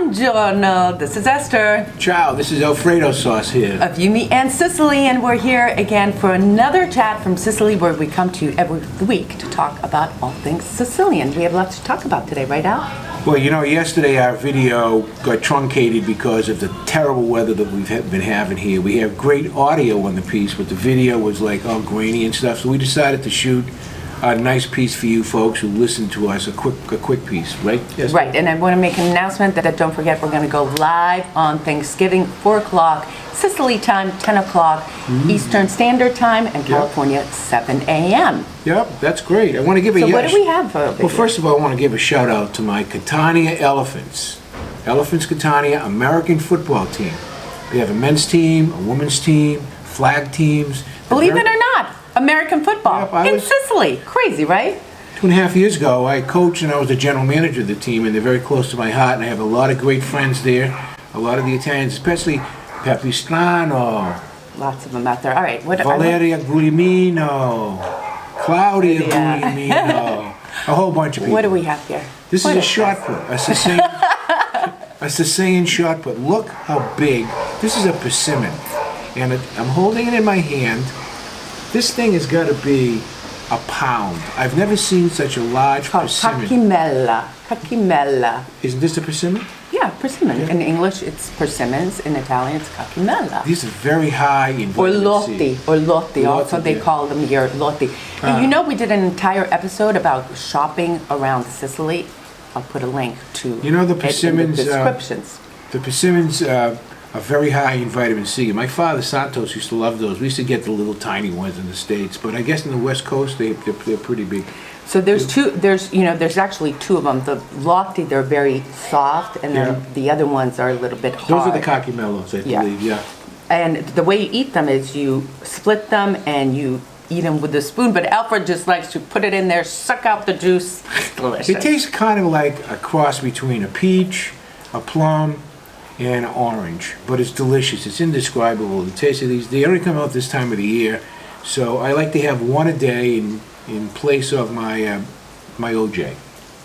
Buongiorno, this is Esther Ciao, this is Alfredo sauce here. of Yumi and Sicily, and we're here again for another chat from Sicily where we come to you every week to talk about all things Sicilian. We have lots to talk about today, right, Al? Well, you know, yesterday our video got truncated because of the terrible weather that we've been having here. We have great audio on the piece, but the video was like all grainy and stuff, so we decided to shoot a nice piece for you folks who listen to us, a quick piece, right? Yes. Right, and I want to make an announcement that don't forget we're going to go live on Thanksgiving, 4 o'clock, Sicily time, 10 o'clock, Eastern Standard Time, and California, 7 a.m. Yep, that's great. I want to give a So what do we have for a video? Well, first of all, I want to give a shout out to my Catania Elephants. Elephants Catania American football team. We have a men's team, a women's team, flag teams. Believe it or not, American football Yep, in Sicily. Crazy, right? 2.5 years ago, I coached and I was the general manager of the team, and they're very close to my heart, and I have a lot of great friends there, a lot of the Italians, especially Papistrano, Lots of them out there. All right, what Valeria Guglielmino, Claudia Guglielmino, a whole bunch of people. What do we have here? This What is a shot put, a Sicilian shot put. Look how big. This is a persimmon, and I'm holding it in my hand. This thing has got to be a pound. I've never seen such a large Called persimmon. cacchimella. Cacchimella. Isn't this a persimmon? Yeah, persimmon. Yeah. In English, it's persimmons. In Italian, it's cacchimella. These are very high in Or vitamin C. lotti. Also, they yeah. call them here lotti. And you know, we did an entire episode about shopping around Sicily. I'll put a link to You know the it in the persimmons. descriptions. The persimmons are very high in vitamin C. My father Santos used to love those. We used to get the little tiny ones in the States, but I guess in the West Coast they're pretty big. So there's two. There's actually two of them. The lotti, they're very soft, and then Yeah. the other ones are a little bit hard. Those are the cacchimellos, I Yeah. believe. Yeah. And the way you eat them is you split them and you eat them with a spoon. But Alfred just likes to put it in there, suck out the juice. Delicious. It tastes kind of like a cross between a peach, a plum, and an orange, but it's delicious. It's indescribable. The taste of these, they only come out this time of the year, so I like to have one a day in place of my my OJ.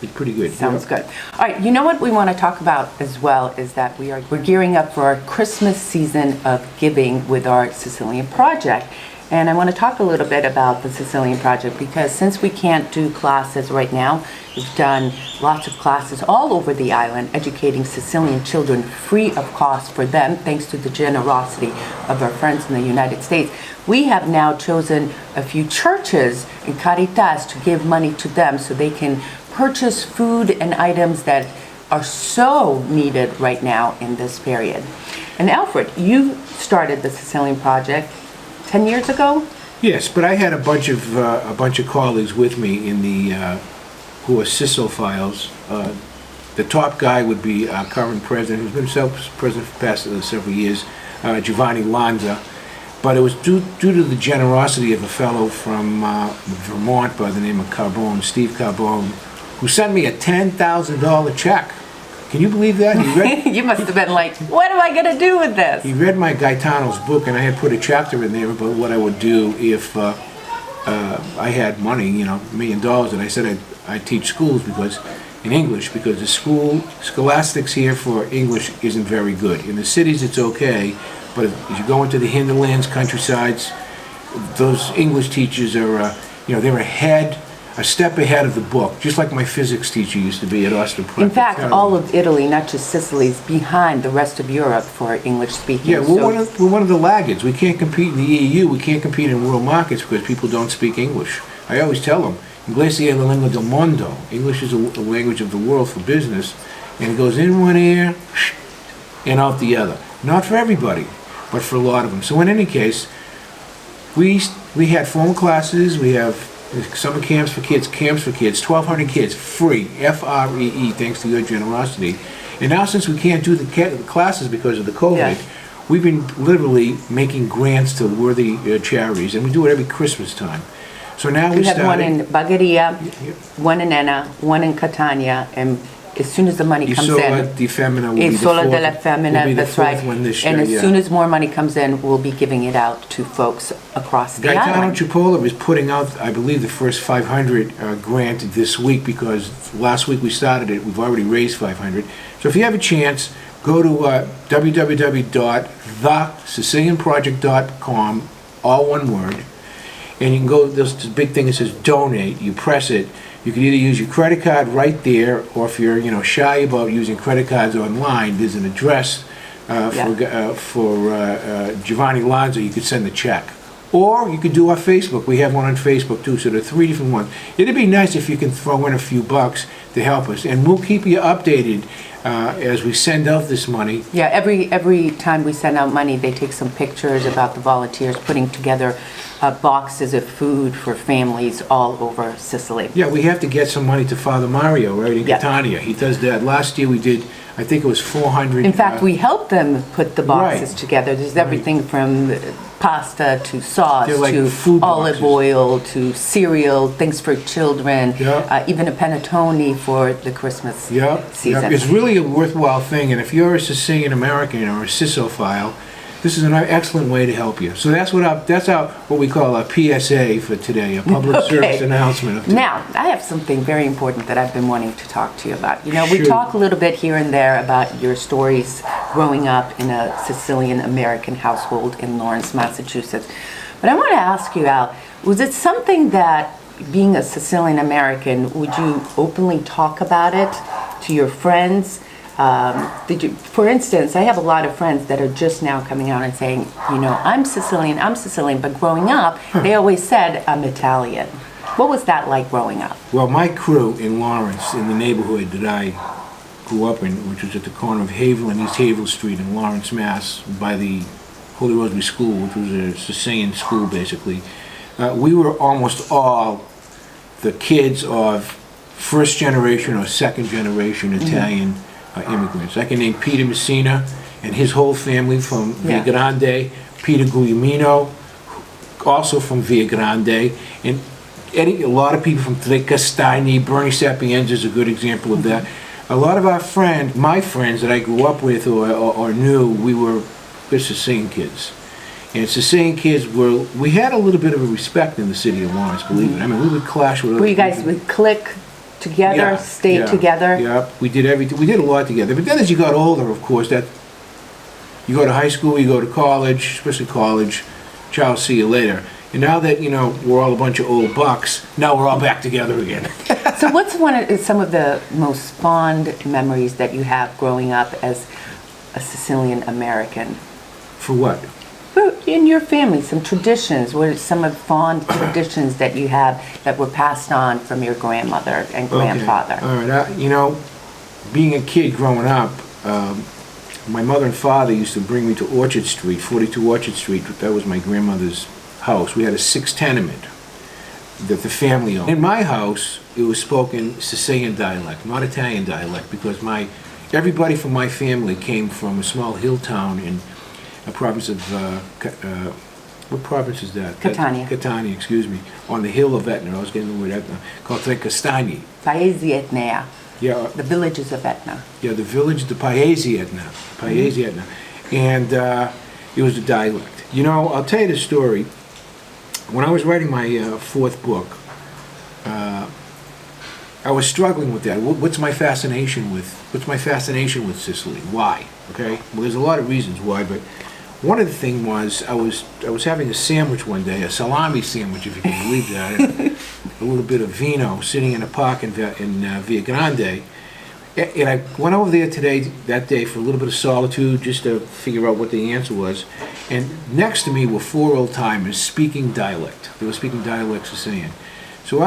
It's pretty good. Sounds good. All right, you know what we want to talk about as well is that we're gearing up for our Christmas season of giving with our Sicilian project. And I want to talk a little bit about the Sicilian project because since we can't do classes right now, we've done lots of classes all over the island educating Sicilian children free of cost for them thanks to the generosity of our friends in the United States. We have now chosen a few churches and Caritas to give money to them so they can purchase food and items that are so needed right now in this period. And Alfred, you started the Sicilian project 10 years ago? Yes, but I had a bunch of colleagues with me in the who are Sicilophiles. The top guy would be our current president, who's been president for the past several years, Giovanni Lanza. But it was due to the generosity of a fellow from Vermont by the name of Carbone, Steve Carbone, who sent me a $10,000 check. Can you believe that? He read, You must have been like, what am I going to do with this? He read my Gaetano's book, and I had put a chapter in there about what I would do if I had money, $1 million. And I said I'd teach schools in English because the scholastics here for English isn't very good. In the cities, it's okay, but if you go into the hinterlands, countrysides, those English teachers are, they're a step ahead of the book, just like my physics teacher used to be at Austin Prep. In fact, all of Italy, not just Sicily, is behind the rest of Europe for English speaking. Yeah, we're one of the laggards. We can't compete in the EU. We can't compete in world markets because people don't speak English. I always tell them, Inglese è la lingua del mondo. English is the language of the world for business, and it goes in one ear and out the other. Not for everybody, but for a lot of them. So in any case, we had phone classes. We have summer camps for kids, 1,200 kids, free, F-R-E-E, thanks to your generosity. And now since we can't do the classes because of the COVID, we've been literally making grants to worthy charities, and we do it every Christmas time. So now we have one in Bagheria, one in Enna, one in Catania, and as soon as the money comes Isola in. di Femmina will be the Isola fourth, della Femmina, will be the that's right. fourth one this year, And as yeah. soon as more money comes in, we'll be giving it out to folks across the Gaetano island. Cipolla is putting out, I believe, the first 500 grant this week, because last week we started it, we've already raised 500. So if you have a chance, go to www.thesicilianproject.com, all one word, and you can go, there's this big thing that says donate, you press it. You can either use your credit card right there, or if you're shy about using credit cards online, there's an address for Giovanni Lanza. You could send a check, or you could do our Facebook. We have one on Facebook too, so there are 3 different ones. It'd be nice if you can throw in a few bucks to help us, and we'll keep you updated as we send out this money. Yeah, every time we send out money, they take some pictures about the volunteers putting together boxes of food for families all over Sicily. Yeah, we have to get some money to Father Mario, right, in Yeah. Catania. He does that. Last year we did, I think it was 400. In fact, we helped them put the boxes Right. together. There's everything from pasta to sauce They're like to food olive boxes. oil to cereal, things for children, Yeah. even a panettone for the Christmas Yep, season. yep. It's really a worthwhile thing, and if you're a Sicilian-American or a Sicsophile, this is an excellent way to help you. So that's what we call a PSA for today, a public Okay. service announcement of today. Now, I have something very important that I've been wanting to talk to you about. We Shoot. talk a little bit here and there about your stories growing up in a Sicilian-American household in Lawrence, Massachusetts. But I want to ask you, Al, was it something that, being a Sicilian-American, would you openly talk about it to your friends? For instance, I have a lot of friends that are just now coming out and saying, I'm Sicilian, but growing up, they always said, I'm Italian. What was that like growing up? Well, my crew in Lawrence, in the neighborhood that I grew up in, which was at the corner of Havel and East Havel Street in Lawrence, Mass, by the Holy Rosary School, which was a Sicilian school, basically, we were almost all the kids of first generation or second generation Italian immigrants. I can name Peter Messina and his whole family from Via Grande, Peter Guglielmino, also from Via Grande, and a lot of people from Trecastagni. Bernie Sapienza is a good example of that. A lot of my friends that I grew up with or knew, we're Sicilian kids. And Sicilian kids we had a little bit of a respect in the city of Lawrence, believe it. I mean, we would clash with other Were you guys people. would click together, stay together? Yeah, we did everything. We did a lot together. But then as you got older, of course, that you go to high school, you go to college, especially college, ciao, see you later. And now that, we're all a bunch of old bucks, now we're all back together again. So what's some of the most fond memories that you have growing up as a Sicilian-American? For what? In your family, some traditions. What are some of the fond traditions that you have that were passed on from your grandmother and grandfather? Okay. All right. Being a kid growing up, my mother and father used to bring me to Orchard Street, 42 Orchard Street. That was my grandmother's house. We had a 6 tenement that the family owned. In my house, it was spoken Sicilian dialect, not Italian dialect, because everybody from my family came from a small hill town in a province of, what province is that? Catania. Catania, excuse me, on the hill of Etna. I was getting the word Etna, called Trecastagni. Paesi Etnea, Yeah, the villages of Etna. yeah, the village, the Paesi Etna, and it was a dialect. I'll tell you the story. When I was writing my 4th book, I was struggling with that. What's my fascination with Sicily? Why? Okay. Well, there's a lot of reasons why, but one of the things was I was having a sandwich one day, a salami sandwich, if you can believe that, and a little bit of vino, sitting in a park in Via Grande. And I went over there that day for a little bit of solitude, just to figure out what the answer was. And next to me were 4 old-timers speaking dialect. They were speaking dialect Sicilian. So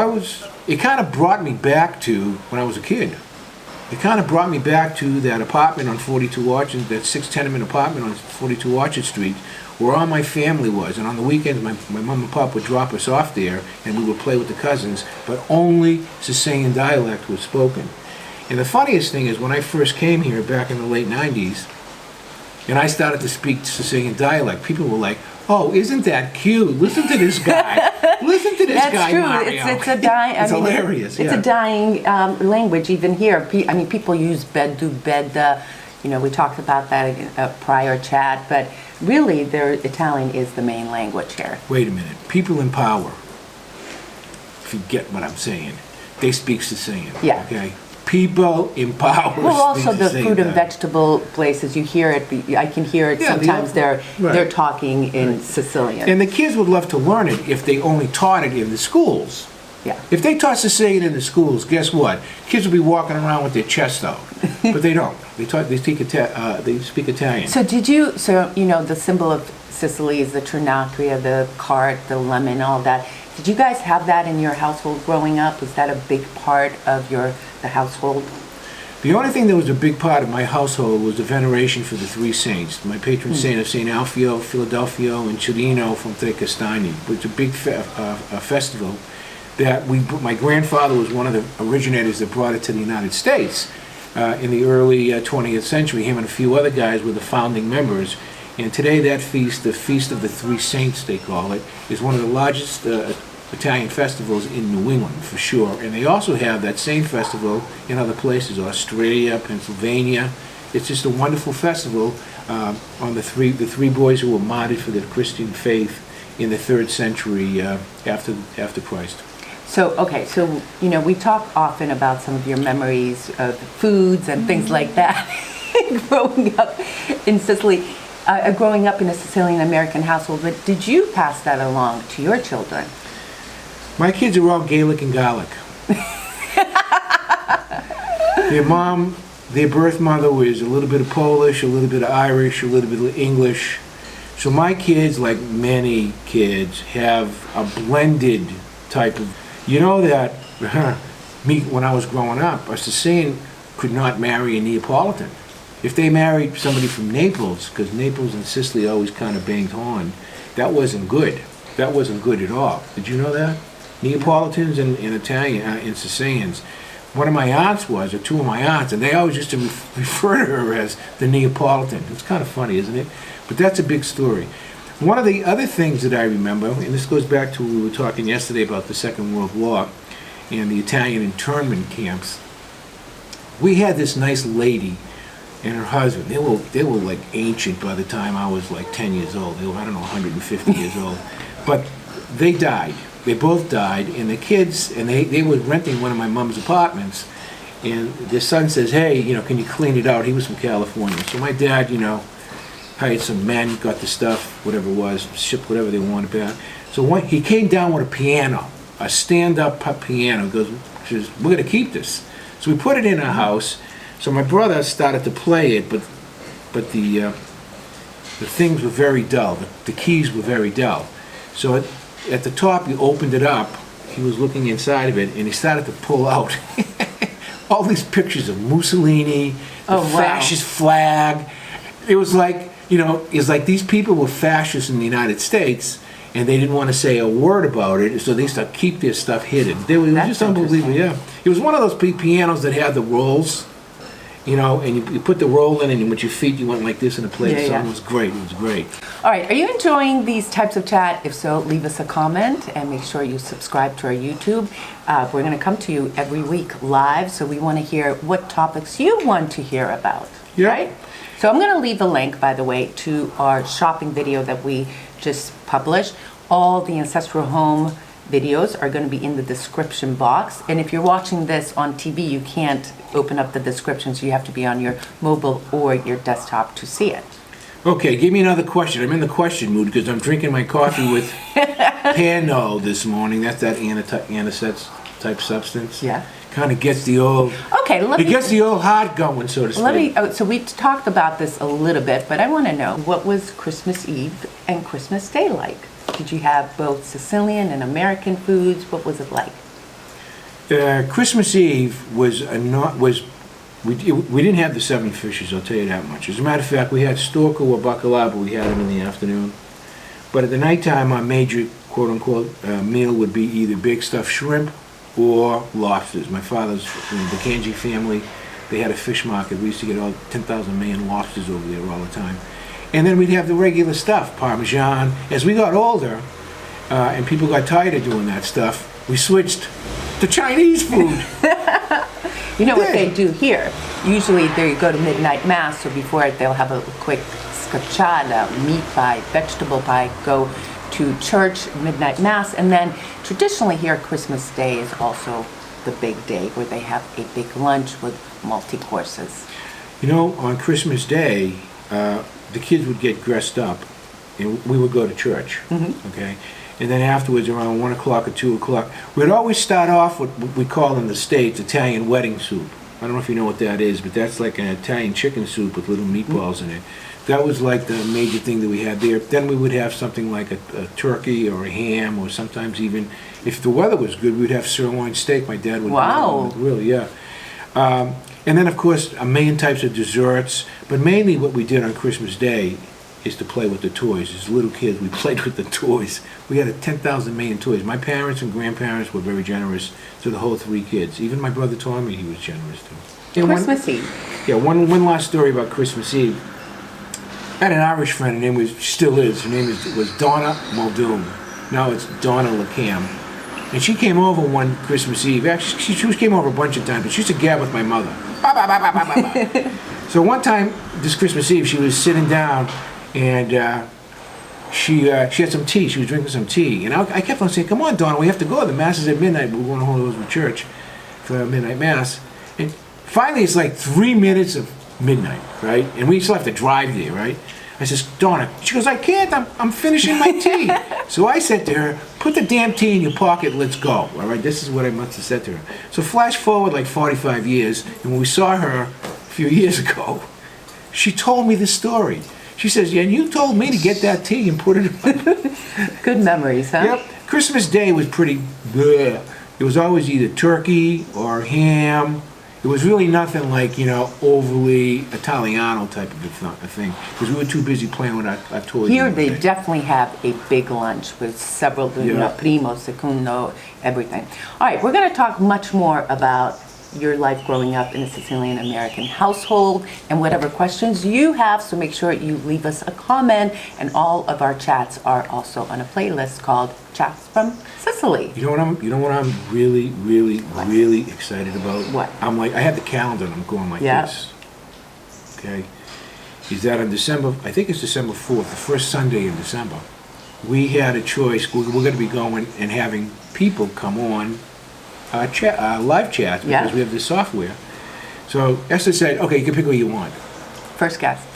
it kind of brought me back to when I was a kid. It kind of brought me back to that apartment on 42 Orchard, that 6-tenement apartment on 42 Orchard Street, where all my family was. And on the weekends, my mom and pop would drop us off there, and we would play with the cousins, but only Sicilian dialect was spoken. And the funniest thing is, when I first came here back in the late 90s, and I started to speak Sicilian dialect, people were like, "Oh, isn't that cute? Listen to this guy. Listen to this That's guy, true. Mario." It's a dying. It's hilarious. It's yeah. a dying language even here. I mean, people use bed do bed. We talked about that in a prior chat, but really, Italian is the main language here. Wait a minute. People in power, if you get what I'm saying, they speak Sicilian. Yeah. Okay. People in power. Well, speak also the Sicilian fruit and dialect. vegetable places, you hear it. I can hear it Yeah, sometimes. They're right. talking in Sicilian. And the kids would love to learn it if they only taught it in the schools. Yeah. If they taught Sicilian in the schools, guess what? Kids would be walking around with their chest out. But they don't. They speak Italian. So the symbol of Sicily is the trinacria, the cart, the lemon, all that. Did you guys have that in your household growing up? Was that a big part of the household? The only thing that was a big part of my household was the veneration for the three saints. My patron saint of St. Alfio, Philadelphio, and Cirino from Tre Castagni. It was a big festival that my grandfather was one of the originators that brought it to the United States in the early 20th century. Him and a few other guys were the founding members. And today that feast, the Feast of the Three Saints they call it, is one of the largest Italian festivals in New England for sure. And they also have that same festival in other places, Australia, Pennsylvania. It's just a wonderful festival on the three boys who were martyred for their Christian faith in the 3rd century after Christ. So we talk often about some of your memories of foods and things like that growing up in Sicily, growing up in a Sicilian-American household. But did you pass that along to your children? My kids are all Gaelic and Gallic. Their birth mother was a little bit of Polish, a little bit of Irish, a little bit of English. So my kids, like many kids, have a blended type of... You know that when I was growing up, a Sicilian could not marry a Neapolitan. If they married somebody from Naples, because Naples and Sicily always kind of banged on, that wasn't good. That wasn't good at all. Did you know that? Neapolitans and Italian and Sicilians. One of my aunts or two of my aunts, and they always used to refer to her as the Neapolitan. It's kind of funny, isn't it? But that's a big story. One of the other things that I remember, and this goes back to we were talking yesterday about the Second World War and the Italian internment camps. We had this nice lady and her husband. They were like ancient by the time I was like 10 years old. They were, I don't know, 150 years old. But they died. They both died, and the kids, and they were renting one of my mom's apartments, and their son says, "Hey, can you clean it out?" He was from California. So my dad, hired some men, got the stuff, whatever it was, shipped whatever they wanted back. So he came down with a piano, a stand-up piano. He goes, "We're going to keep this." So we put it in our house. So my brother started to play it, but the things were very dull. The keys were very dull. So at the top, he opened it up. He was looking inside of it, and he started to pull out all these pictures of Mussolini, the fascist flag. It was like, it's like these people were fascists in the United States, and they didn't want to say a word about it, so they used to keep their stuff hidden. It was just unbelievable, yeah. It was one of those pianos that had the rolls, and you put the roll in, and with your feet you went like this and it played the song. It was great. It was great. All right, are you enjoying these types of chat? If so, leave us a comment and make sure you subscribe to our YouTube. We're going to come to you every week live, so we want to hear what topics you want to hear about. Yeah. Right? So I'm going to leave a link, by the way, to our shopping video that we just published. All the Ancestral Home videos are going to be in the description box. And if you're watching this on TV, you can't open up the description, so you have to be on your mobile or your desktop to see it. Okay, give me another question. I'm in the question mood because I'm drinking my coffee with Pano this morning. That's that anisette type substance. Yeah. Kind of gets the old... Okay, It gets the old heart going, so to speak. So we talked about this a little bit, but I want to know, what was Christmas Eve and Christmas Day like? Did you have both Sicilian and American foods? What was it like? Christmas Eve we didn't have the 7 fishes, I'll tell you that much. As a matter of fact, we had storko or bacalao, but we had them in the afternoon. But at the nighttime, our major quote-unquote meal would be either big stuffed shrimp or lobsters. My father's from the Kanji family. They had a fish market. We used to get all 10,000 million lobsters over there all the time. And then we'd have the regular stuff, Parmesan. As we got older, and people got tired of doing that stuff, we switched to Chinese food. You know what they do here? Usually they go to midnight mass, so before it they'll have a quick scacciata, meat pie, vegetable pie, go to church, midnight mass, and then traditionally here Christmas Day is also the big day where they have a big lunch with multi-courses. You know, on Christmas Day, the kids would get dressed up, and we would go to church, okay? And then afterwards, around 1 o'clock or 2 o'clock, we'd always start off with what we call in the States Italian wedding soup. I don't know if you know what that is, but that's like an Italian chicken soup with little meatballs in it. That was like the major thing that we had there. Then we would have something like a turkey or a ham, or sometimes even, if the weather was good, we'd have sirloin steak. My dad would. Wow. Really, yeah. And then, of course, a million types of desserts. But mainly what we did on Christmas Day is to play with the toys. As little kids, we played with the toys. We had 10,000 million toys. My parents and grandparents were very generous to the whole 3 kids. Even my brother Tommy, he was generous too. Christmas Eve. Yeah, one last story about Christmas Eve. I had an Irish friend, her name was, still is, her name was Donna Muldoon. Now it's Donna LeCam. And she came over one Christmas Eve. Actually, she came over a bunch of times, but she used to gab with my mother. Ba, ba, ba, ba, ba, ba, ba. So one time, this Christmas Eve, she was sitting down, and she had some tea. She was drinking some tea. And I kept on saying, come on, Donna, we have to go. The Mass is at midnight. We're going to Holy Church for midnight Mass. And finally, it's like 3 minutes of midnight, right? And we still have to drive there, right? I says, Donna, she goes, I can't, I'm finishing my tea. So I said to her, put the damn tea in your pocket, let's go, all right? This is what I must have said to her. So flash forward like 45 years, and when we saw her a few years ago, she told me this story. She says, yeah, and you told me to get that tea and put it in my... Good memories, huh? Yep. Christmas Day was pretty bleh. It was always either turkey or ham. It was really nothing like, you know, overly Italiano type of a thing, because we were too busy playing with our toys. Here they definitely have a big lunch with several, you know, primo, secondo, everything. All right, we're going to talk much more about your life growing up in a Sicilian-American household and whatever questions you have, so make sure you leave us a comment, and all of our chats are also on a playlist called Chats from Sicily. You know what I'm really excited about? What? I'm like, I have the calendar and I'm going like this. Okay? Is that on December, I think it's December 4th, the first Sunday in December, we had a choice. We're going to be going and having people come on live chats, because we have this software. So Esther said, okay, you can pick who you want. First guest.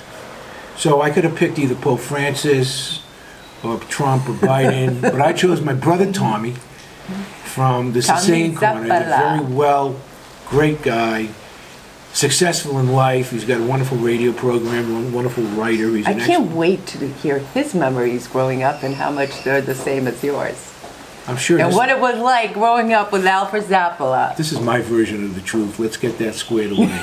So I could have picked either Pope Francis or Trump or Biden, but I chose my brother Tommy from the Sicilian corner. He's a very great guy, successful in life. He's got a wonderful radio program, a wonderful writer. I can't wait to hear his memories growing up and how much they're the same as yours. I'm sure. And what it was like growing up with Alfred Zappola. This is my version of the truth. Let's get that squared away.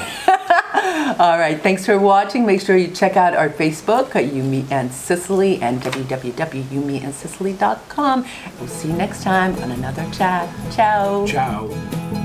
All right, thanks for watching. Make sure you check out our Facebook, You Me and Sicily, and www.youmeandsicily.com. We'll see you next time on another chat. Ciao. Ciao.